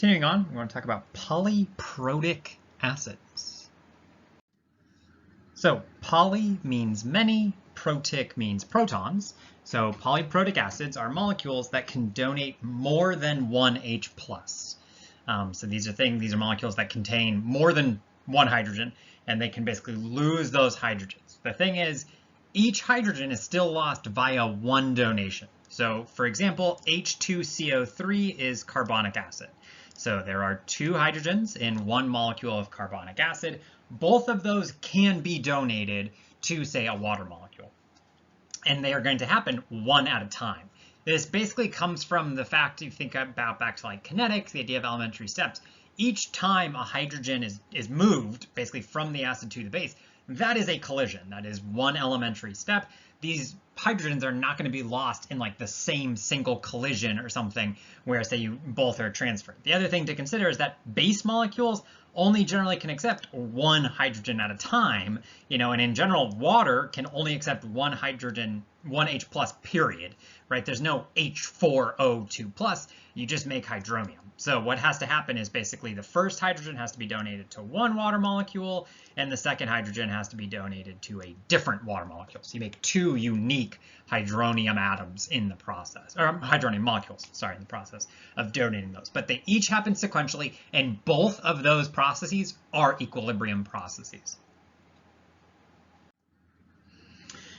Continuing on, we want to talk about polyprotic acids. So poly means many, protic means protons. So polyprotic acids are molecules that can donate more than one H+. So these are molecules that contain more than one hydrogen, and they can basically lose those hydrogens. The thing is, each hydrogen is still lost via one donation. So for example, H2CO3 is carbonic acid. So there are two hydrogens in one molecule of carbonic acid. Both of those can be donated to, say, a water molecule. And they are going to happen one at a time. This basically comes from the fact, you think about back to like kinetics, the idea of elementary steps. Each time a hydrogen is moved, basically from the acid to the base, that is a collision. That is one elementary step. These hydrogens are not going to be lost in like the same single collision or something where, say, you both are transferred. The other thing to consider is that base molecules only generally can accept one hydrogen at a time, and in general, water can only accept one hydrogen, one H+, period, right? There's no H4O2+, you just make hydronium. So what has to happen is basically the first hydrogen has to be donated to one water molecule, and the second hydrogen has to be donated to a different water molecule. So you make two unique hydronium atoms in the process, or hydronium molecules, sorry, in the process of donating those. But they each happen sequentially, and both of those processes are equilibrium processes.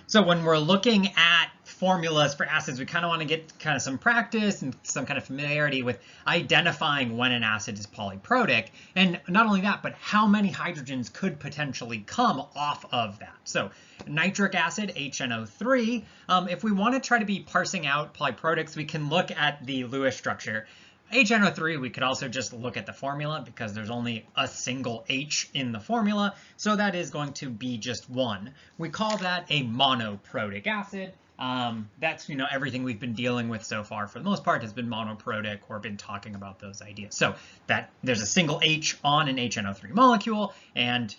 So when we're looking at formulas for acids, we kind of want to get kind of some practice and some kind of familiarity with identifying when an acid is polyprotic. And not only that, but how many hydrogens could potentially come off of that. So nitric acid, HNO3, if we want to try to be parsing out polyprotics, we can look at the Lewis structure. HNO3, we could also just look at the formula because there's only a single H in the formula, so that is going to be just one. We call that a monoprotic acid. That's, everything we've been dealing with so far for the most part has been monoprotic or been talking about those ideas. So that there's a single H on an HNO3 molecule, and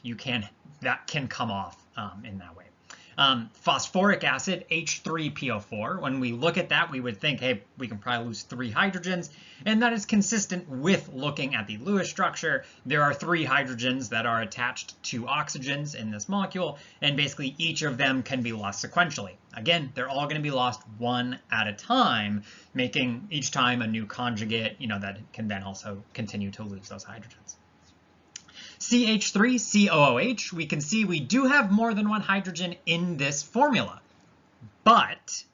that can come off in that way. Phosphoric acid, H3PO4. When we look at that, we would think, hey, we can probably lose 3 hydrogens, and that is consistent with looking at the Lewis structure. There are 3 hydrogens that are attached to oxygens in this molecule, and basically each of them can be lost sequentially. Again, they're all going to be lost one at a time, making each time a new conjugate, that can then also continue to lose those hydrogens. CH3COOH, we can see we do have more than one hydrogen in this formula, but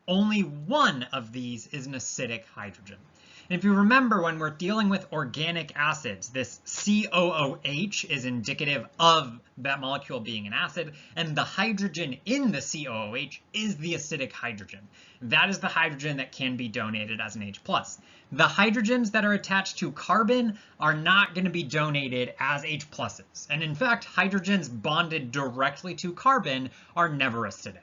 only one of these is an acidic hydrogen. And if you remember, when we're dealing with organic acids, this COOH is indicative of that molecule being an acid, and the hydrogen in the COOH is the acidic hydrogen. That is the hydrogen that can be donated as an H+. The hydrogens that are attached to carbon are not going to be donated as H+. And in fact, hydrogens bonded directly to carbon are never acidic.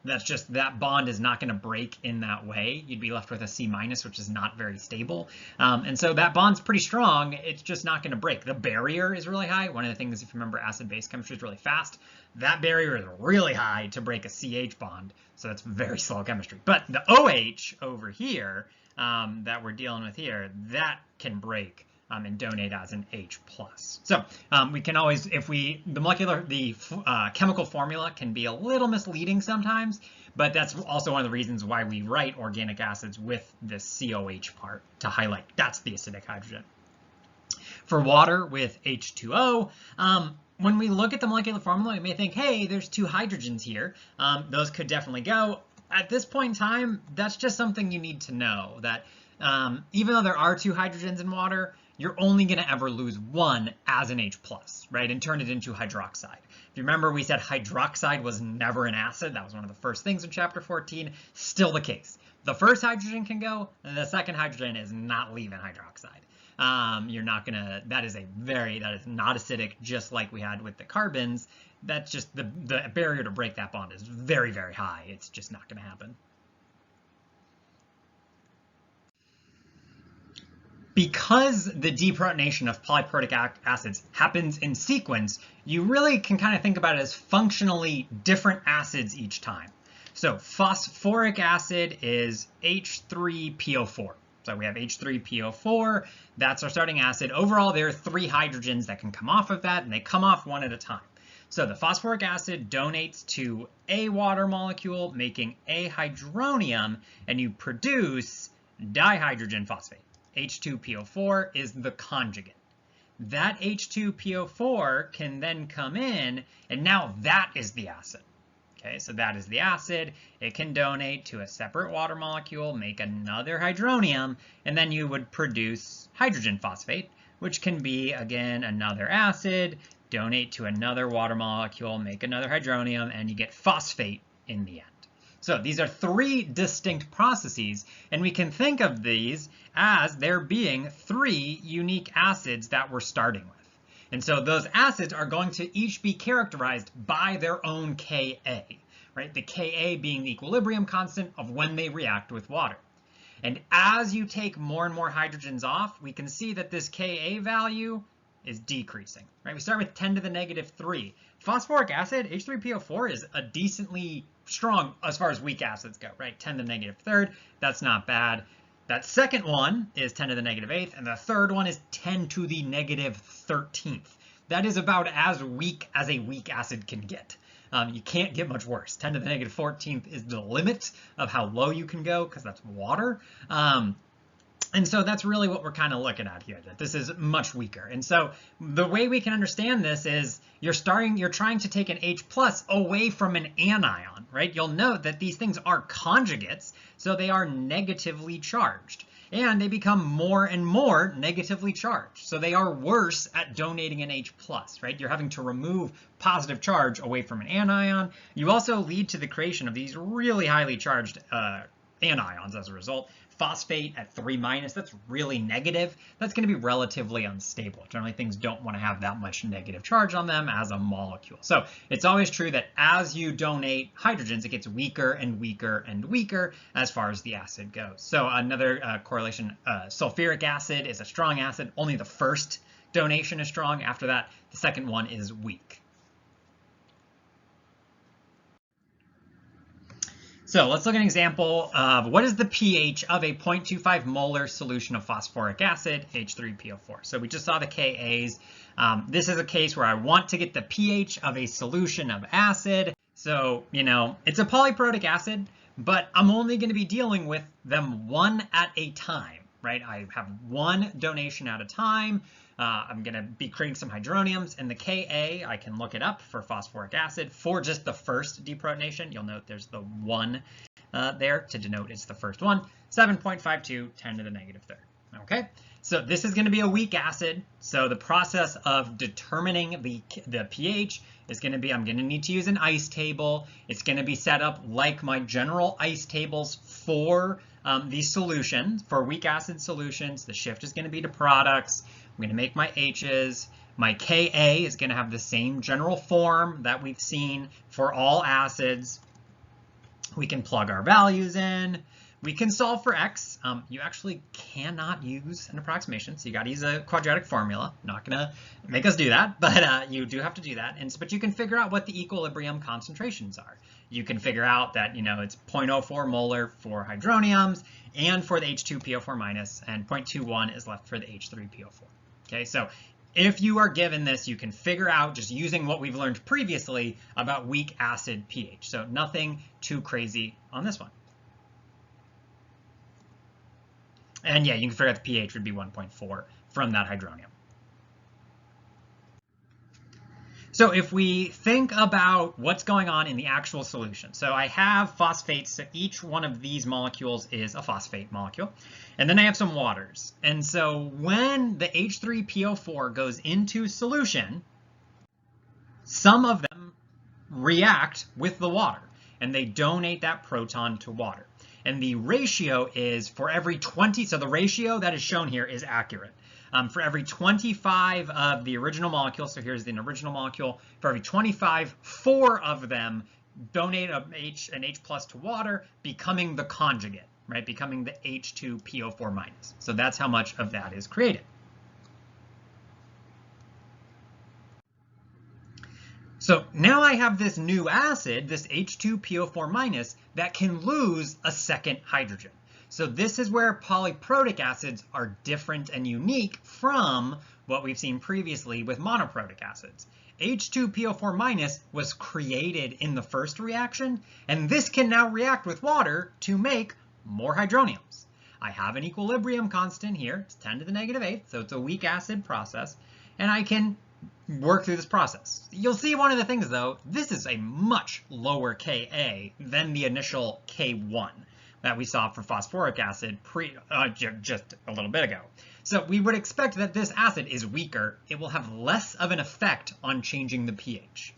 That's just that bond is not going to break in that way. You'd be left with a C-, which is not very stable. And so that bond's pretty strong. It's just not going to break. The barrier is really high. One of the things, if you remember, acid-base chemistry is really fast. That barrier is really high to break a CH bond. So that's very slow chemistry. But the OH over here that we're dealing with here, that can break and donate as an H+. So we can always, the chemical formula can be a little misleading sometimes, but that's also one of the reasons why we write organic acids with this COH part to highlight that's the acidic hydrogen. For water with H2O, when we look at the molecular formula, we may think, hey, there's 2 hydrogens here. Those could definitely go. At this point in time, that's just something you need to know, that even though there are 2 hydrogens in water, you're only going to ever lose one as an H+, right, and turn it into hydroxide. If you remember, we said hydroxide was never an acid. That was one of the first things in chapter 14. Still the case. The first hydrogen can go, and the second hydrogen is not leaving hydroxide. You're not gonna, that is not acidic, just like we had with the carbons. That's just the barrier to break that bond is very, very high. It's just not gonna happen. Because the deprotonation of polyprotic acids happens in sequence, you really can kind of think about it as functionally different acids each time. So phosphoric acid is H3PO4. So we have H3PO4, that's our starting acid. Overall, there are 3 hydrogens that can come off of that, and they come off one at a time. So the phosphoric acid donates to a water molecule, making a hydronium, and you produce dihydrogen phosphate. H2PO4 is the conjugate. That H2PO4 can then come in, and now that is the acid. Okay, so that is the acid. It can donate to a separate water molecule, make another hydronium, and then you would produce hydrogen phosphate, which can be, again, another acid, donate to another water molecule, make another hydronium, and you get phosphate in the end. So these are 3 distinct processes, and we can think of these as there being 3 unique acids that we're starting with. And so those acids are going to each be characterized by their own Ka, right? The Ka being the equilibrium constant of when they react with water. And as you take more and more hydrogens off, we can see that this Ka value is decreasing, right? We start with 10 to the negative 3. Phosphoric acid, H3PO4, is a decently strong as far as weak acids go, right? 10 to the negative 3rd, that's not bad. That second one is 10 to the negative 8th, and the third one is 10 to the negative 13th. That is about as weak as a weak acid can get. You can't get much worse. 10 to the negative 14th is the limit of how low you can go because that's water. And so that's really what we're kind of looking at here, that this is much weaker. And so the way we can understand this is you're trying to take an H plus away from an anion, right? You'll note that these things are conjugates, so they are negatively charged. And they become more and more negatively charged. So they are worse at donating an H plus, right? You're having to remove positive charge away from an anion. You also lead to the creation of these really highly charged anions as a result. Phosphate at 3-, that's really negative. That's going to be relatively unstable. Generally, things don't want to have that much negative charge on them as a molecule. So it's always true that as you donate hydrogens, it gets weaker and weaker and weaker as far as the acid goes. So another correlation, sulfuric acid is a strong acid. Only the first donation is strong. After that, the second one is weak. So let's look at an example of what is the pH of a 0.25 molar solution of phosphoric acid, H3PO4. So we just saw the Kas. This is a case where I want to get the pH of a solution of acid. So, you know, it's a polyprotic acid, but I'm only going to be dealing with them one at a time, right? I have one donation at a time. I'm going to be creating some hydroniums, and the Ka, I can look it up for phosphoric acid for just the first deprotonation. You'll note there's the 1 there to denote it's the first one, 7.52, 10 to the negative 3rd. Okay, so this is going to be a weak acid. So the process of determining the pH is going to be, I'm going to need to use an ice table. It's going to be set up like my general ice tables for these solutions, for weak acid solutions. The shift is going to be to products. I'm going to make my H's. My Ka is going to have the same general form that we've seen for all acids. We can plug our values in. We can solve for X. You actually cannot use an approximation, so you got to use a quadratic formula. I'm not going to make us do that, but you do have to do that. But you can figure out what the equilibrium concentrations are. You can figure out that, you know, it's 0.04 molar for hydroniums and for the H2PO4-, and 0.21 is left for the H3PO4. Okay, so if you are given this, you can figure out just using what we've learned previously about weak acid pH. So nothing too crazy on this one. And yeah, you can figure out the pH would be 1.4 from that hydronium. So if we think about what's going on in the actual solution, so I have phosphates, so each one of these molecules is a phosphate molecule, and then I have some waters. And so when the H3PO4 goes into solution, some of them react with the water, and they donate that proton to water. And the ratio is for every 20, so the ratio that is shown here is accurate. For every 25 of the original molecule, so here's the original molecule, for every 25, 4 of them donate an H plus to water, becoming the conjugate, right? Becoming the H2PO4-. So that's how much of that is created. So now I have this new acid, this H2PO4-, that can lose a second hydrogen. So this is where polyprotic acids are different and unique from what we've seen previously with monoprotic acids. H2PO4- was created in the first reaction, and this can now react with water to make more hydroniums. I have an equilibrium constant here, it's 10 to the negative 8th, so it's a weak acid process, and I can work through this process. You'll see one of the things though, this is a much lower Ka than the initial K1 that we saw for phosphoric acid just a little bit ago. So we would expect that this acid is weaker. It will have less of an effect on changing the pH.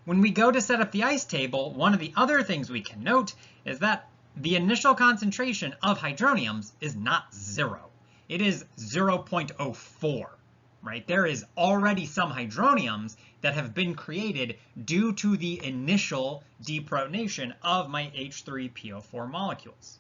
When we go to set up the ice table, one of the other things we can note is that the initial concentration of hydroniums is not 0. It is 0.04. Right? There is already some hydroniums that have been created due to the initial deprotonation of my H3PO4 molecules.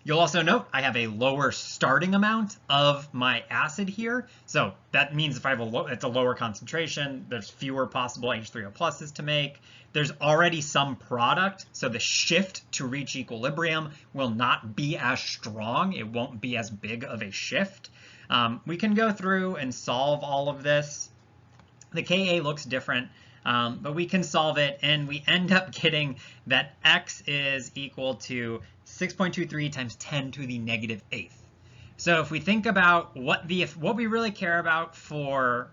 You'll also note I have a lower starting amount of my acid here. So that means if I have it's a lower concentration, there's fewer possible H3O+ to make. There's already some product, so the shift to reach equilibrium will not be as strong. It won't be as big of a shift. We can go through and solve all of this. The Ka looks different, but we can solve it, and we end up getting that X is equal to 6.23 times 10 to the negative 8th. So if we think about what we really care about for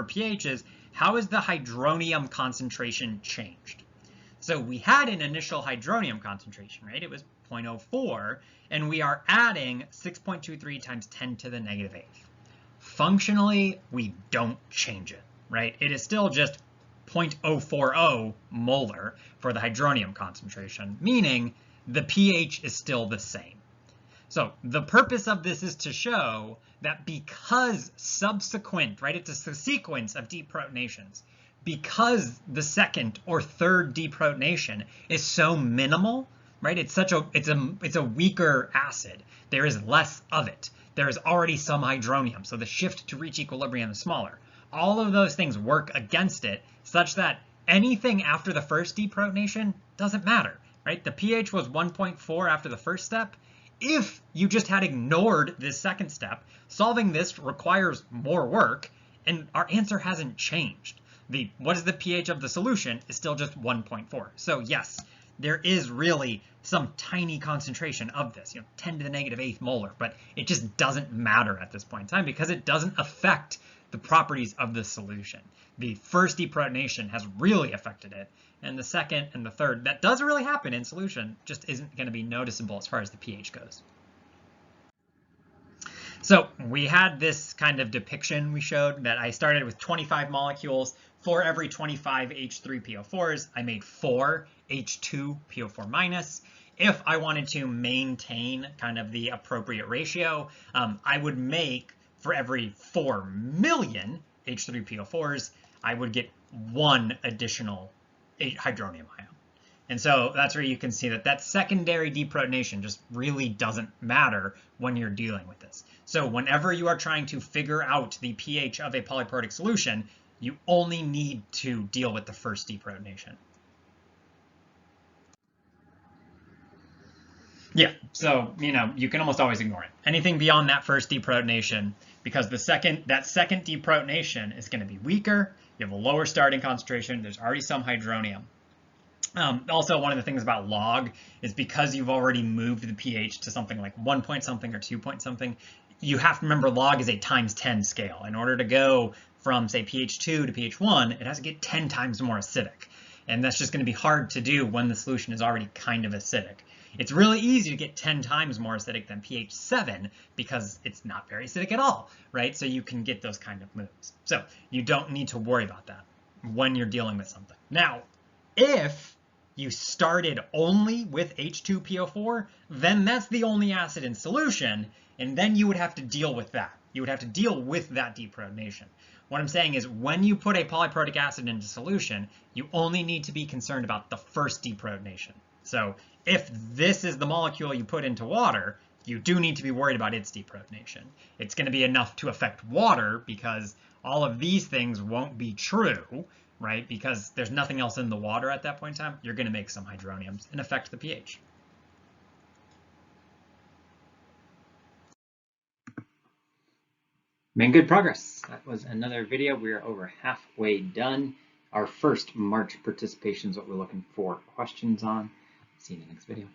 pH is how is the hydronium concentration changed? So we had an initial hydronium concentration, right? It was 0.04, and we are adding 6.23 times 10 to the negative 8th. Functionally, we don't change it, right? It is still just 0.040 molar for the hydronium concentration, meaning the pH is still the same. So the purpose of this is to show that because subsequent, right, it's a sequence of deprotonations, because the second or third deprotonation is so minimal, right? It's a weaker acid. There is less of it. There is already some hydronium, so the shift to reach equilibrium is smaller. All of those things work against it such that anything after the first deprotonation doesn't matter, right? The pH was 1.4 after the first step. If you just had ignored this second step, solving this requires more work, and our answer hasn't changed. What is the pH of the solution is still just 1.4. So yes, there is really some tiny concentration of this, 10 to the negative 8th molar, but it just doesn't matter at this point in time because it doesn't affect the properties of the solution. The first deprotonation has really affected it, and the second and the third, that does really happen in solution, just isn't going to be noticeable as far as the pH goes. So we had this kind of depiction we showed that I started with 25 molecules. For every 25 H3PO4s, I made 4 H2PO4-. If I wanted to maintain kind of the appropriate ratio, I would make, for every 4 million H3PO4s, I would get 1 additional hydronium ion. And so that's where you can see that that secondary deprotonation just really doesn't matter when you're dealing with this. So whenever you are trying to figure out the pH of a polyprotic solution, you only need to deal with the first deprotonation. Yeah, so you can almost always ignore it. Anything beyond that first deprotonation, because that second deprotonation is going to be weaker. You have a lower starting concentration. There's already some hydronium. Also, one of the things about log is because you've already moved the pH to something like 1 point something or 2 point something, you have to remember log is a times 10 scale. In order to go from, say, pH 2 to pH 1, it has to get 10 times more acidic. And that's just going to be hard to do when the solution is already kind of acidic. It's really easy to get 10 times more acidic than pH 7 because it's not very acidic at all, right? So you can get those kind of moves. So you don't need to worry about that when you're dealing with something. Now, if you started only with H2PO4, then that's the only acid in solution, and then you would have to deal with that. You would have to deal with that deprotonation. What I'm saying is when you put a polyprotic acid into solution, you only need to be concerned about the first deprotonation. So if this is the molecule you put into water, you do need to be worried about its deprotonation. It's going to be enough to affect water because all of these things won't be true, right? Because there's nothing else in the water at that point in time. You're going to make some hydroniums and affect the pH. Made good progress. That was another video. We are over halfway done. Our first March participation is what we're looking for questions on. See you in the next video.